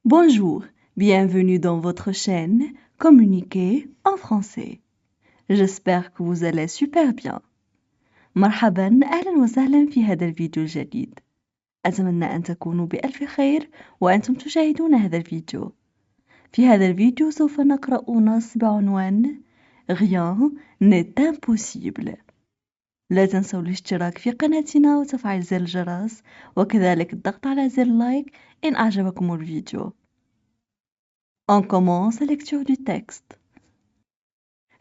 Bonjour, bienvenue dans votre chaîne Communiquer en français. J'espère que vous allez super bien. مرحبا أهلا وسهلا في هذا الفيديو الجديد. أتمنى أن تكونوا بألف خير وأنتم تشاهدون هذا الفيديو. في هذا الفيديو سوف نقرأ نص بعنوان Rien n'est impossible. لا تنسوا الاشتراك في قناتنا وتفعيل زر الجرس وكذلك الضغط على زر لايك إن أعجبكم الفيديو. On commence la lecture du texte.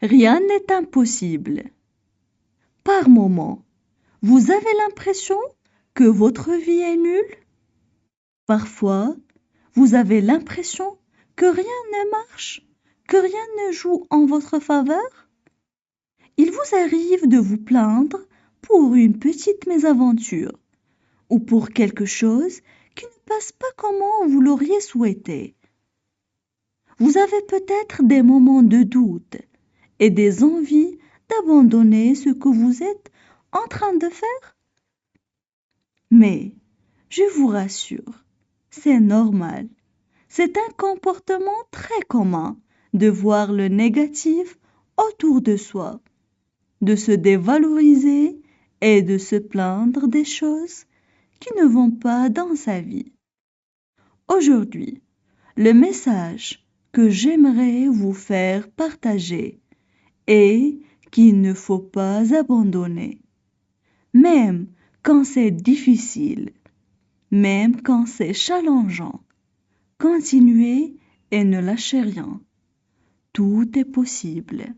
Rien n'est impossible. Par moment, vous avez l'impression que votre vie est nulle. Parfois, vous avez l'impression que rien ne marche, que rien ne joue en votre faveur. Il vous arrive de vous plaindre pour une petite mésaventure ou pour quelque chose qui ne passe pas comme vous l'auriez souhaité. Vous avez peut-être des moments de doute et des envies d'abandonner ce que vous êtes en train de faire. Mais, je vous rassure, c'est normal. C'est un comportement très commun de voir le négatif autour de soi, de se dévaloriser et de se plaindre des choses qui ne vont pas dans sa vie. Aujourd'hui, le message que j'aimerais vous faire partager est qu'il ne faut pas abandonner. Même quand c'est difficile, même quand c'est challengeant, continuez et ne lâchez rien. Tout est possible.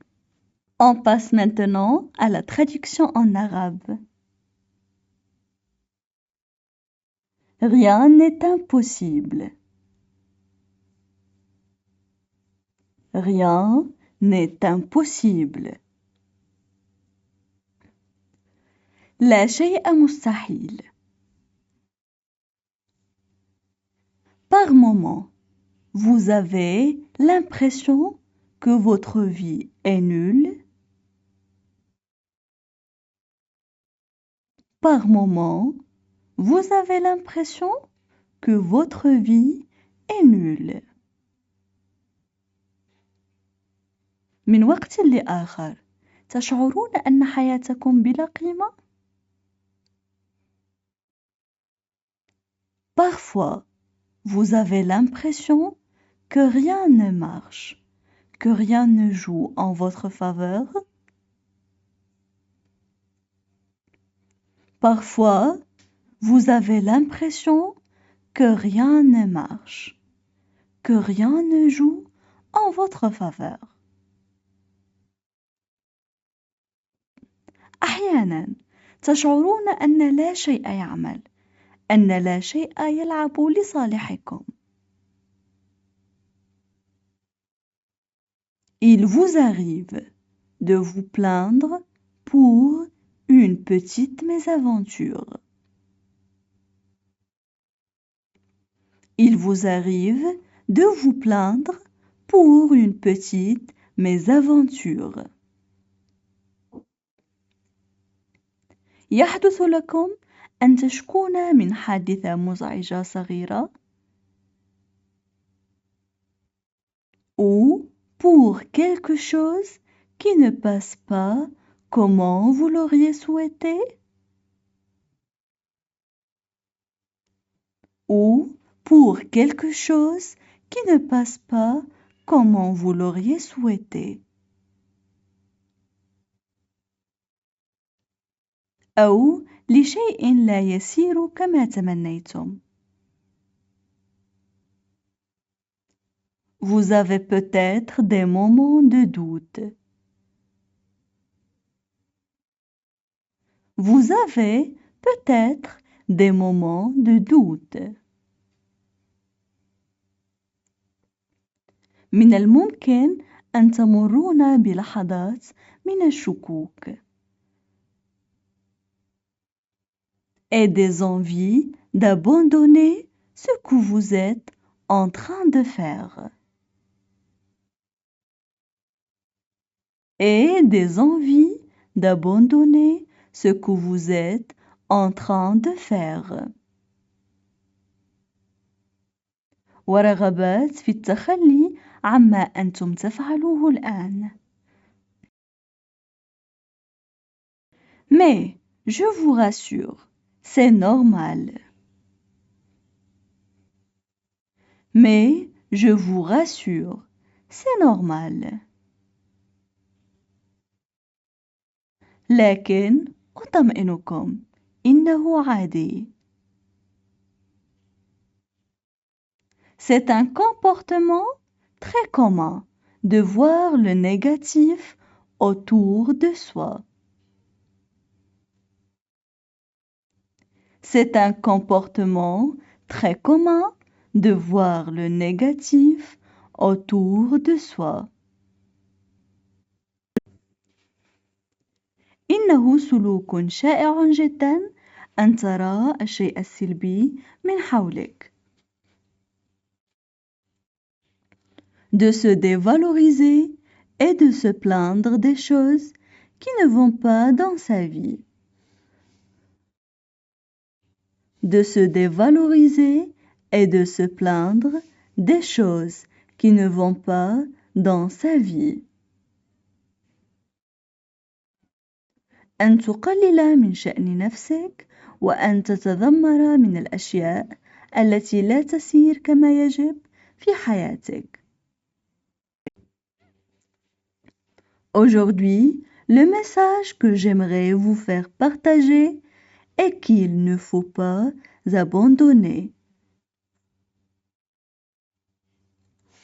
On passe maintenant à la traduction en arabe. Rien n'est impossible. Rien n'est impossible. لا شيء مستحيل. Par moment, vous avez l'impression que votre vie est nulle. Par moment, vous avez l'impression que votre vie est nulle. من وقت لآخر تشعرون أن حياتكم بلا قيمة؟ Parfois, vous avez l'impression que rien ne marche, que rien ne joue en votre faveur. Parfois, vous avez l'impression que rien ne marche, que rien ne joue en votre faveur. أحيانا تشعرون أن لا شيء يعمل، أن لا شيء يلعب لصالحكم. Il vous arrive de vous plaindre pour une petite mésaventure. Il vous arrive de vous plaindre pour une petite mésaventure. يحدث لكم أن تشكون من حادثة مزعجة صغيرة ou pour quelque chose qui ne passe pas comment vous l'auriez souhaité ou pour quelque chose qui ne passe pas comment vous l'auriez souhaité. أو لشيء لا يسير كما تمنيتم. Vous avez peut-être des moments de doute. Vous avez peut-être des moments de doute. من الممكن أن تمرون بلحظات من الشكوك et des envies d'abandonner ce que vous êtes en train de faire. Et des envies d'abandonner ce que vous êtes en train de faire. ورغبات في التخلي عما أنتم تفعلوه الآن. Mais, je vous rassure, c'est normal. Mais, je vous rassure, c'est normal. لكن أطمئنكم إنه عادي. C'est un comportement très commun de voir le négatif autour de soi. C'est un comportement très commun de voir le négatif autour de soi. إنه سلوك شائع جدا أن ترى الشيء السلبي من حولك. De se dévaloriser et de se plaindre des choses qui ne vont pas dans sa vie. De se dévaloriser et de se plaindre des choses qui ne vont pas dans sa vie. أن تقلل من شأن نفسك وأن تتذمر من الأشياء التي لا تسير كما يجب في حياتك. Aujourd'hui, le message que j'aimerais vous faire partager est qu'il ne faut pas abandonner.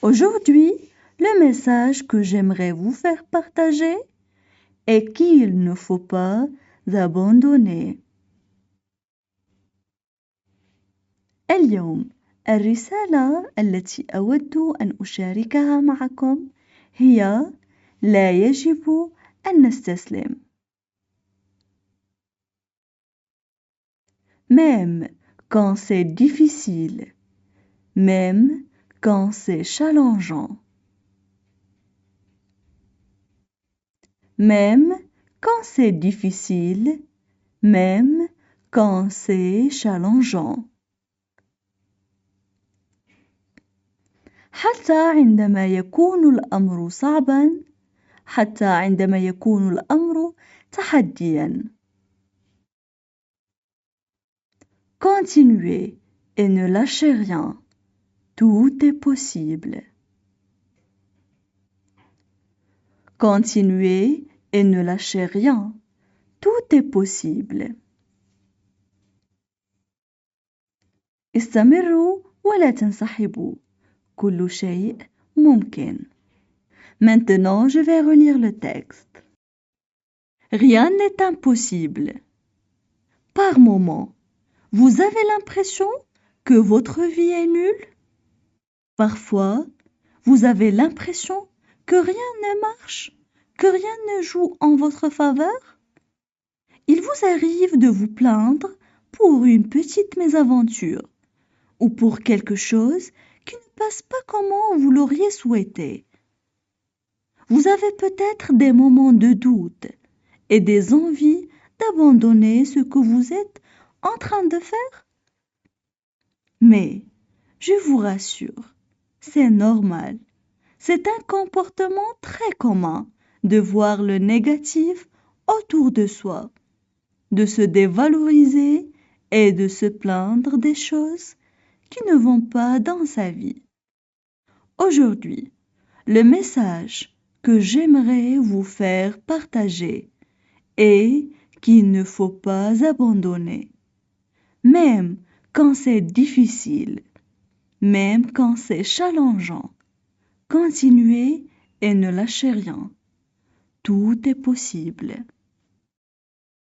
Aujourd'hui, le message que j'aimerais vous faire partager est qu'il ne faut pas abandonner. اليوم الرسالة التي أود أن أشاركها معكم هي لا يجب أن نستسلم. Même quand c'est difficile, même quand c'est challengeant. Même quand c'est difficile, même quand c'est challengeant. حتى عندما يكون الأمر صعبا، حتى عندما يكون الأمر تحديا. Continuez et ne lâchez rien. Tout est possible. Continuez et ne lâchez rien. Tout est possible. استمروا ولا تنسحبوا. كل شيء ممكن. Maintenant, je vais relire le texte. Rien n'est impossible. Par moment, vous avez l'impression que votre vie est nulle? Parfois, vous avez l'impression que rien ne marche, que rien ne joue en votre faveur? Il vous arrive de vous plaindre pour une petite mésaventure ou pour quelque chose qui ne passe pas comme vous l'auriez souhaité. Vous avez peut-être des moments de doute et des envies d'abandonner ce que vous êtes en train de faire. Mais, je vous rassure, c'est normal. C'est un comportement très commun de voir le négatif autour de soi, de se dévaloriser et de se plaindre des choses qui ne vont pas dans sa vie. Aujourd'hui, le message que j'aimerais vous faire partager est qu'il ne faut pas abandonner. Même quand c'est difficile, même quand c'est challengeant, continuez et ne lâchez rien. Tout est possible.